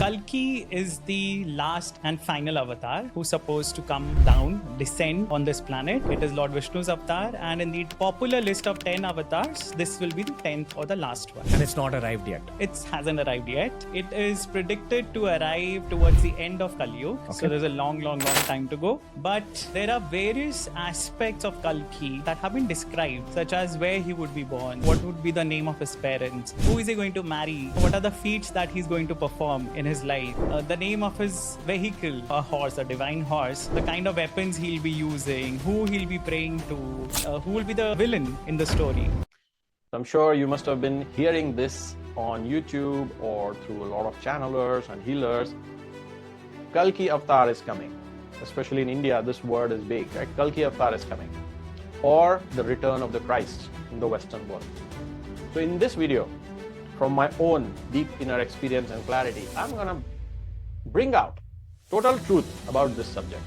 Kalki is the last and final avatar who's supposed to come down, descend on this planet. It is Lord Vishnu's avatar, and in the popular list of 10 avatars, this will be the 10th or the last one. And it's not arrived yet. It hasn't arrived yet. It is predicted to arrive towards the end of Kali Yuga. So there's a long time to go. But there are various aspects of Kalki that have been described, such as where he would be born, what would be the name of his parents, who is he going to marry, what are the feats that he's going to perform in his life, the name of his vehicle, a horse, a divine horse, the kind of weapons he'll be using, who he'll be praying to, who will be the villain in the story. I'm sure you must have been hearing this on YouTube or through a lot of channelers and healers. Kalki avatar is coming. Especially in India, this word is big, right? Kalki avatar is coming. Or the return of the Christ in the Western world. So in this video, from my own deep inner experience and clarity, I'm going to bring out total truth about this subject.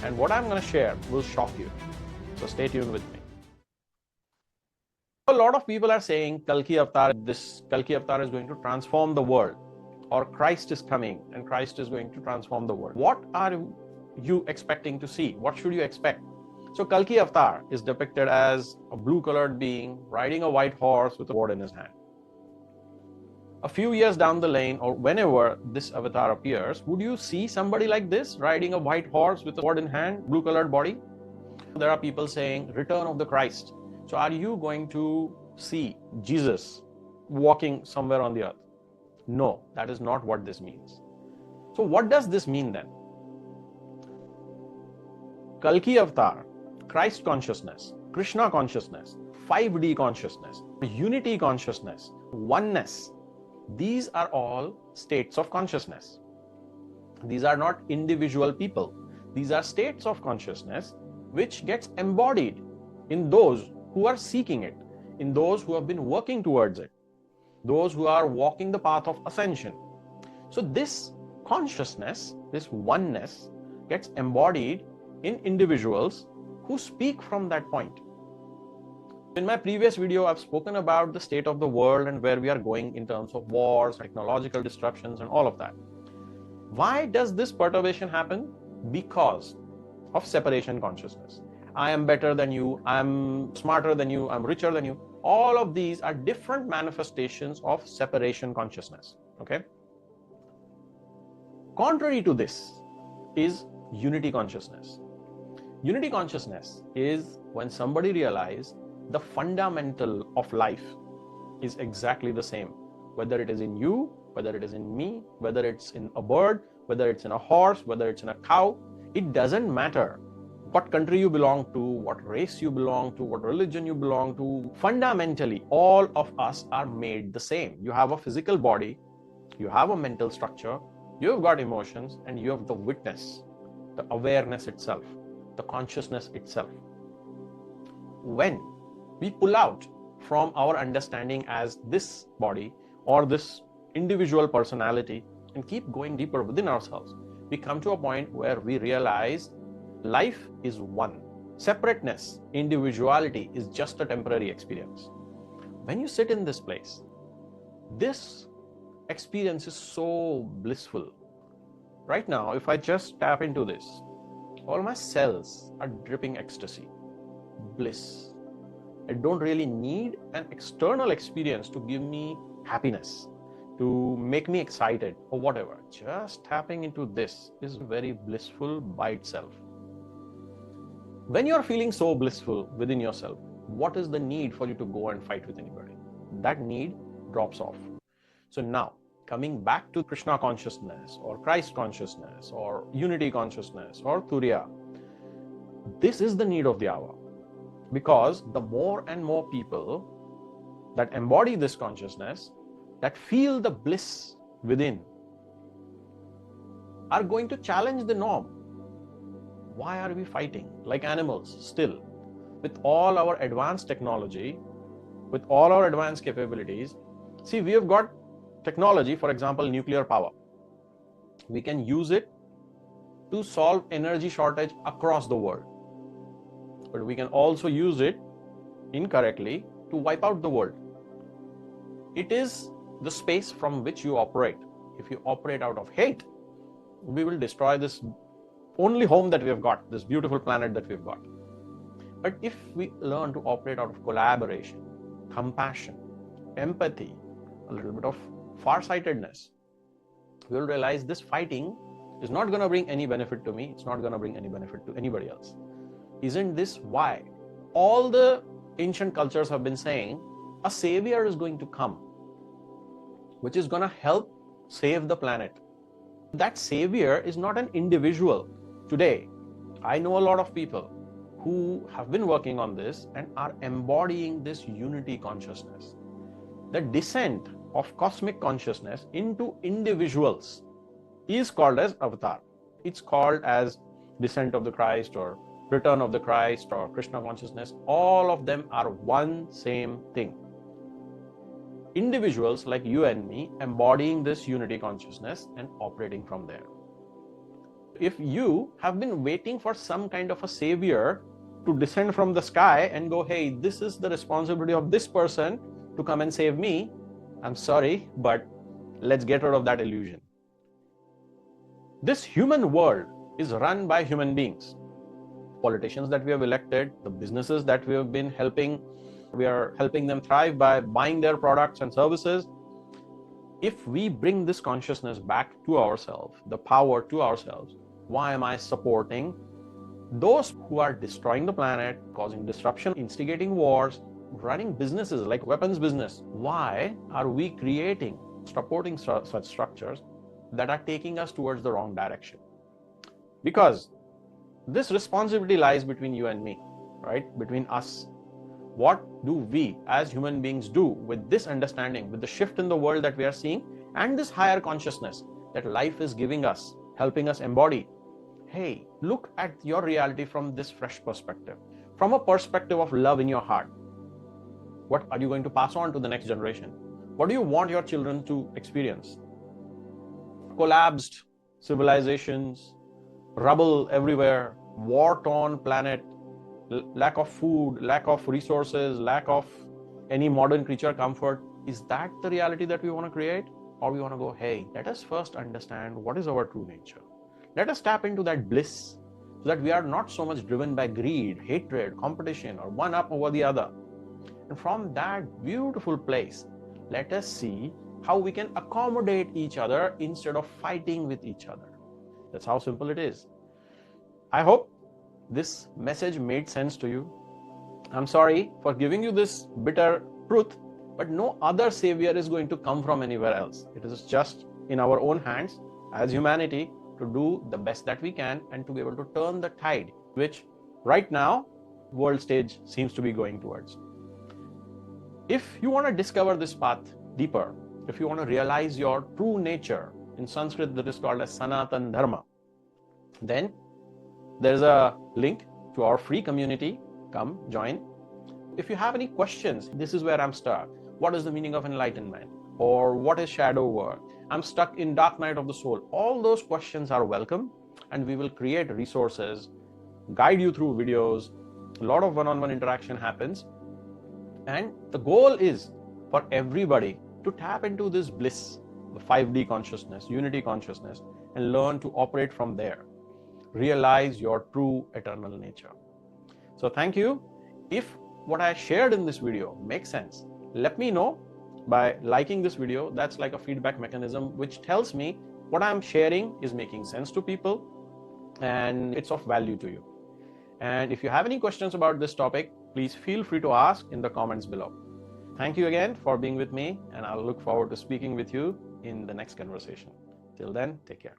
And what I'm going to share will shock you. So stay tuned with me. A lot of people are saying Kalki avatar, this Kalki avatar is going to transform the world, or Christ is coming and Christ is going to transform the world. What are you expecting to see? What should you expect? So Kalki avatar is depicted as a blue-colored being riding a white horse with a sword in his hand. A few years down the lane, or whenever this avatar appears, would you see somebody like this riding a white horse with a sword in hand, blue-colored body? There are people saying return of the Christ. So are you going to see Jesus walking somewhere on the earth? No, that is not what this means. So what does this mean then? Kalki avatar, Christ consciousness, Krishna consciousness, 5D consciousness, unity consciousness, oneness. These are all states of consciousness. These are not individual people. These are states of consciousness which gets embodied in those who are seeking it, in those who have been working towards it, those who are walking the path of ascension. So this consciousness, this oneness, gets embodied in individuals who speak from that point. In my previous video, I've spoken about the state of the world and where we are going in terms of wars, technological disruptions, and all of that. Why does this perturbation happen? Because of separation consciousness. I am better than you, I'm smarter than you, I'm richer than you. All of these are different manifestations of separation consciousness. Okay? Contrary to this is unity consciousness. Unity consciousness is when somebody realizes the fundamental of life is exactly the same, whether it is in you, whether it is in me, whether it's in a bird, whether it's in a horse, whether it's in a cow. It doesn't matter what country you belong to, what race you belong to, what religion you belong to. Fundamentally, all of us are made the same. You have a physical body, you have a mental structure, you've got emotions, and you have the witness, the awareness itself, the consciousness itself. When we pull out from our understanding as this body or this individual personality and keep going deeper within ourselves, we come to a point where we realize life is one. Separateness, individuality is just a temporary experience. When you sit in this place, this experience is so blissful. Right now, if I just tap into this, all my cells are dripping ecstasy, bliss. I don't really need an external experience to give me happiness, to make me excited or whatever. Just tapping into this is very blissful by itself. When you're feeling so blissful within yourself, what is the need for you to go and fight with anybody? That need drops off. So now, coming back to Krishna consciousness or Christ consciousness or unity consciousness or Turiya, this is the need of the hour. Because the more and more people that embody this consciousness, that feel the bliss within, are going to challenge the norm. Why are we fighting like animals still? With all our advanced technology, with all our advanced capabilities, see, we have got technology, for example, nuclear power. We can use it to solve energy shortage across the world. But we can also use it incorrectly to wipe out the world. It is the space from which you operate. if you operate out of hate, we will destroy this only home that we have got, this beautiful planet that we've got. But if we learn to operate out of collaboration, compassion, empathy, a little bit of farsightedness, we'll realize this fighting is not going to bring any benefit to me. It's not going to bring any benefit to anybody else. Isn't this why all the ancient cultures have been saying a savior is going to come, which is going to help save the planet? That savior is not an individual. Today, I know a lot of people who have been working on this and are embodying this unity consciousness. The descent of cosmic consciousness into individuals is called as avatar. It's called as descent of the Christ or return of the Christ or Krishna consciousness. All of them are one same thing. Individuals like you and me embodying this unity consciousness and operating from there. If you have been waiting for some kind of a savior to descend from the sky and go, hey, this is the responsibility of this person to come and save me, I'm sorry, but let's get rid of that illusion. This human world is run by human beings. Politicians that we have elected, the businesses that we have been helping, we are helping them thrive by buying their products and services. If we bring this consciousness back to ourselves, the power to ourselves, why am I supporting those who are destroying the planet, causing disruption, instigating wars, running businesses like weapons business? Why are we creating, supporting such structures that are taking us towards the wrong direction? Because this responsibility lies between you and me, right? Between us. What do we as human beings do with this understanding, with the shift in the world that we are seeing and this higher consciousness that life is giving us, helping us embody? Hey, look at your reality from this fresh perspective, from a perspective of love in your heart. What are you going to pass on to the next generation? What do you want your children to experience? Collapsed civilizations, rubble everywhere, war-torn planet, lack of food, lack of resources, lack of any modern creature comfort. Is that the reality that we want to create? Or we want to go, hey, let us first understand what is our true nature. Let us tap into that bliss so that we are not so much driven by greed, hatred, competition, or one up over the other. And from that beautiful place, let us see how we can accommodate each other instead of fighting with each other. That's how simple it is. I hope this message made sense to you. I'm sorry for giving you this bitter truth, but no other savior is going to come from anywhere else. It is just in our own hands as humanity to do the best that we can and to be able to turn the tide, which right now world stage seems to be going towards. If you want to discover this path deeper, if you want to realize your true nature, in Sanskrit that is called as Sanatan Dharma, then there's a link to our free community. Come join. If you have any questions, this is where I'm stuck. What is the meaning of enlightenment? Or what is shadow work? I'm stuck in dark night of the soul. All those questions are welcome, and we will create resources, guide you through videos. A lot of one-on-one interaction happens. And the goal is for everybody to tap into this bliss, the 5D consciousness, unity consciousness, and learn to operate from there. Realize your true eternal nature. So thank you. If what I shared in this video makes sense, let me know by liking this video. That's like a feedback mechanism which tells me what I'm sharing is making sense to people and it's of value to you. And if you have any questions about this topic, please feel free to ask in the comments below. Thank you again for being with me, and I'll look forward to speaking with you in the next conversation. Till then, take care.